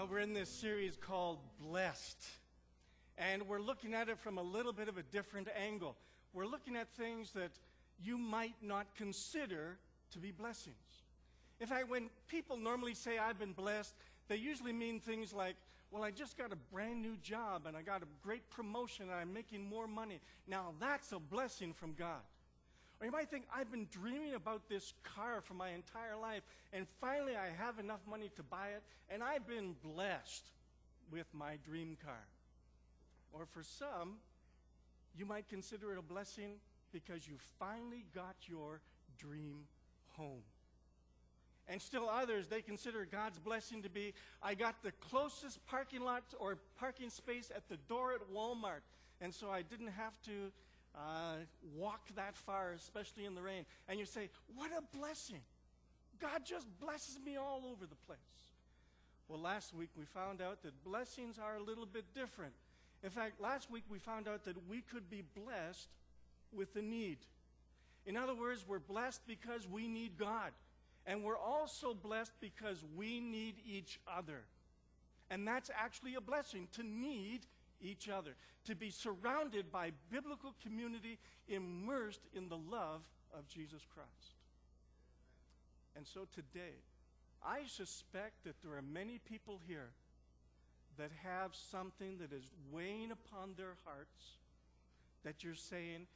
Well, we're in this series called Blessed, and we're looking at it from a little bit of a different angle. We're looking at things that you might not consider to be blessings. In fact, when people normally say, I've been blessed, they usually mean things like, well, I just got a brand new job, and I got a great promotion, and I'm making more money. Now, that's a blessing from God. Or you might think, I've been dreaming about this car for my entire life, and finally I have enough money to buy it, and I've been blessed with my dream car. Or for some, you might consider it a blessing because you finally got your dream home. And still others, they consider God's blessing to be, I got the closest parking lot or parking space at the door at Walmart, and so I didn't have to walk that far, especially in the rain. And you say, what a blessing. God just blesses me all over the place. Well, last week we found out that blessings are a little bit different. In fact, last week we found out that we could be blessed with a need. In other words, we're blessed because we need God. And we're also blessed because we need each other. And that's actually a blessing, to need each other, to be surrounded by biblical community immersed in the love of Jesus Christ. And so today, I suspect that there are many people here that have something that is weighing upon their hearts, that you're saying,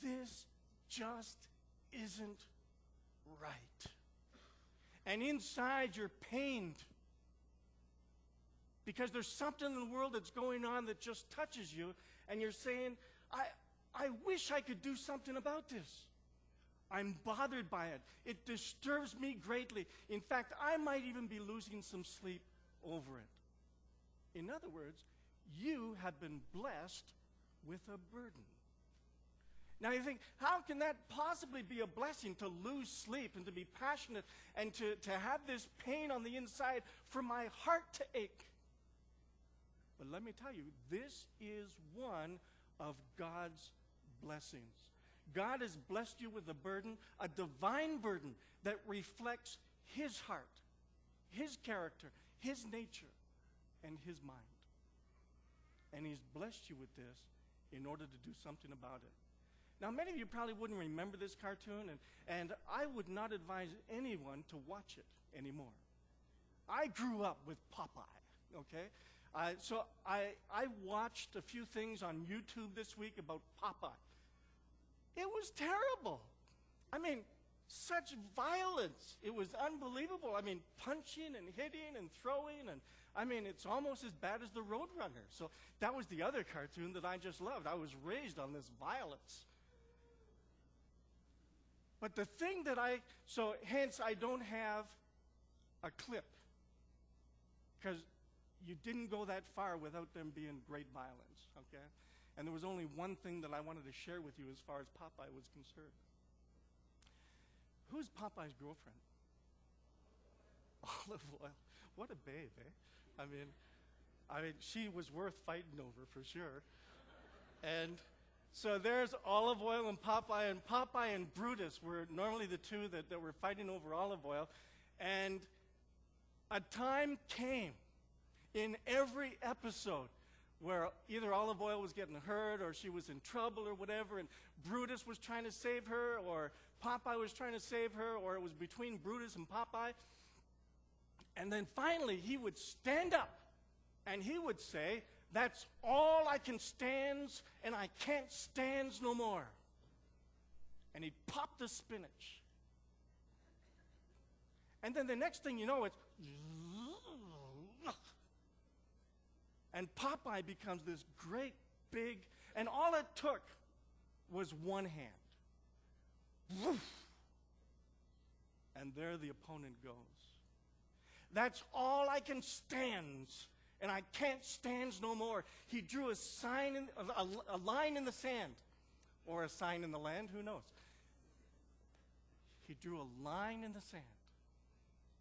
this just isn't right. And inside you're pained because there's something in the world that's going on that just touches you, and you're saying, I wish I could do something about this. I'm bothered by it. It disturbs me greatly. In fact, I might even be losing some sleep over it. In other words, you have been blessed with a burden. Now you think, how can that possibly be a blessing, to lose sleep and to be passionate and to have this pain on the inside, for my heart to ache? But let me tell you, this is one of God's blessings. God has blessed you with a burden, a divine burden that reflects His heart, His character, His nature, and His mind. And He's blessed you with this in order to do something about it. Now, many of you probably wouldn't remember this cartoon, and I would not advise anyone to watch it anymore. I grew up with Popeye, okay? So I watched a few things on YouTube this week about Popeye. It was terrible. I mean, such violence. It was unbelievable. I mean, punching and hitting and throwing, and I mean, it's almost as bad as the Roadrunner. So that was the other cartoon that I just loved. I was raised on this violence. But the thing that hence I don't have a clip, because you didn't go that far without them being great violence, okay? And there was only one thing that I wanted to share with you as far as Popeye was concerned. Who's Popeye's girlfriend? Olive Oil. What a babe, eh? I mean, she was worth fighting over for sure. And so there's Olive Oil and Popeye and Brutus were normally the two that were fighting over olive oil. And a time came in every episode where either Olive Oil was getting hurt or she was in trouble or whatever, and Brutus was trying to save her, or Popeye was trying to save her, or it was between Brutus and Popeye. And then finally he would stand up and he would say, that's all I can stands, and I can't stands no more. And he'd pop the spinach. And then the next thing you know, it's and Popeye becomes this great big, and all it took was one hand. Woof. And there the opponent goes. That's all I can stands, and I can't stands no more. He drew a line in the sand, or a sign in the land, who knows? He drew a line in the sand.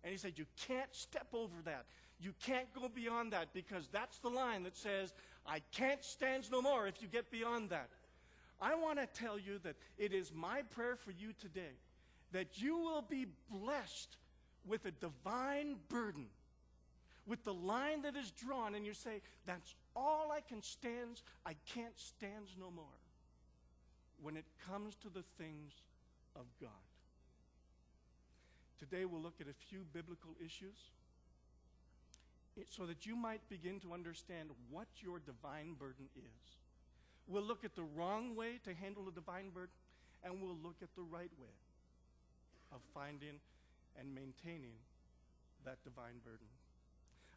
And he said, you can't step over that. You can't go beyond that, because that's the line that says, I can't stand no more if you get beyond that. I want to tell you that it is my prayer for you today that you will be blessed with a divine burden, with the line that is drawn, and you say, that's all I can stand, I can't stand no more, when it comes to the things of God. Today we'll look at a few biblical issues so that you might begin to understand what your divine burden is. We'll look at the wrong way to handle a divine burden, and we'll look at the right way of finding and maintaining that divine burden.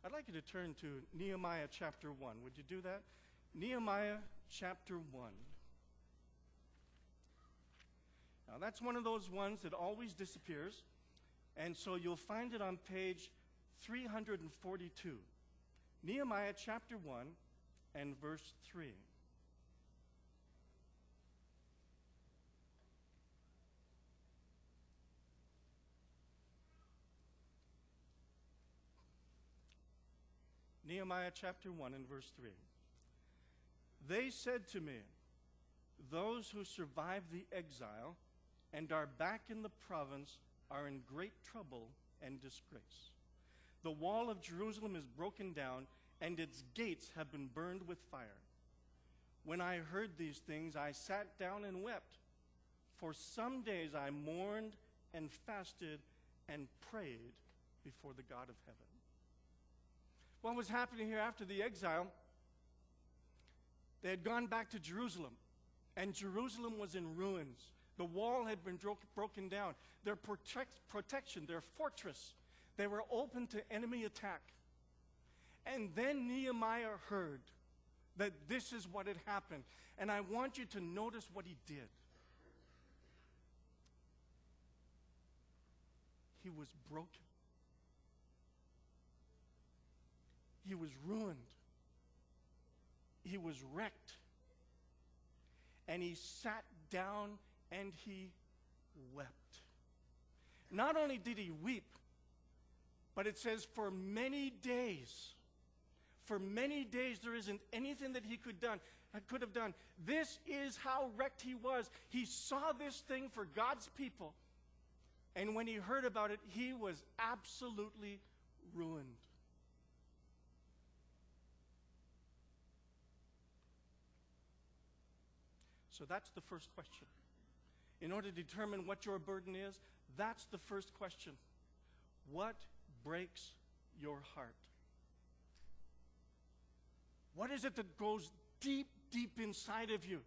I'd like you to turn to Nehemiah chapter 1. Would you do that? Nehemiah chapter 1. Now that's one of those ones that always disappears, and so you'll find it on page 342. Nehemiah chapter 1 and verse 3. Nehemiah chapter 1 and verse 3. They said to me, those who survived the exile and are back in the province are in great trouble and disgrace. The wall of Jerusalem is broken down, and its gates have been burned with fire. When I heard these things, I sat down and wept. For some days I mourned and fasted and prayed before the God of heaven. What was happening here after the exile? They had gone back to Jerusalem, and Jerusalem was in ruins. The wall had been broken down. Their protection, their fortress, they were open to enemy attack. And then Nehemiah heard that this is what had happened. And I want you to notice what he did. He was broken. He was ruined. He was wrecked. And he sat down and he wept. Not only did he weep, but it says for many days. For many days there isn't anything that he could have done. This is how wrecked he was. He saw this thing for God's people. And when he heard about it, he was absolutely ruined. So that's the first question. In order to determine what your burden is, that's the first question. What breaks your heart? What is it that goes deep, deep inside of you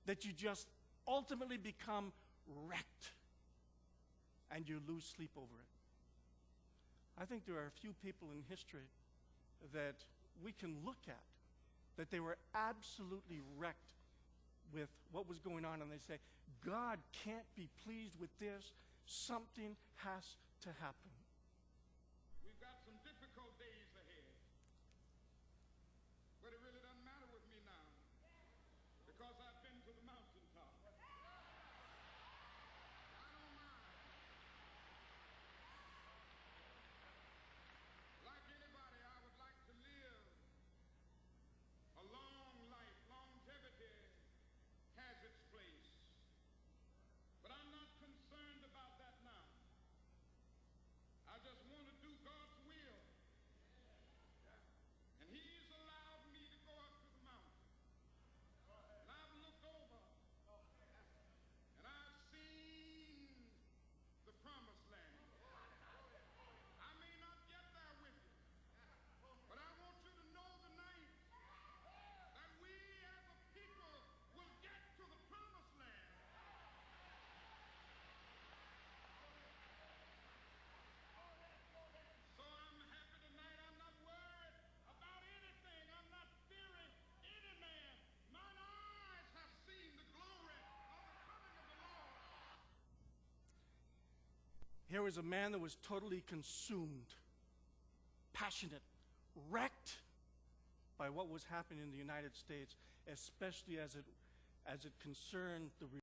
that you just ultimately become wrecked and you lose sleep over it? I think there are a few people in history that we can look at, that they were absolutely wrecked with what was going on, and they say, God can't be pleased with this. Something has to happen. We've got some difficult days ahead, but it really doesn't matter with me now because I've been to the mountaintop. I don't mind. Like anybody, I would like to live a long life. Longevity has its place. But I'm not concerned about that now. I just want to do God's will. And He's allowed me to go up to the mountain. And I've looked over. And I've seen the promised land. I may not get there with you. But I want you to know tonight that we as a people will get to the promised land. So I'm happy tonight. I'm not worried about anything. I'm not fearing any man. Mine eyes have seen the glory of the coming of the Lord. Here was a man that was totally consumed, passionate, wrecked by what was happening in the United States, especially as it concerned the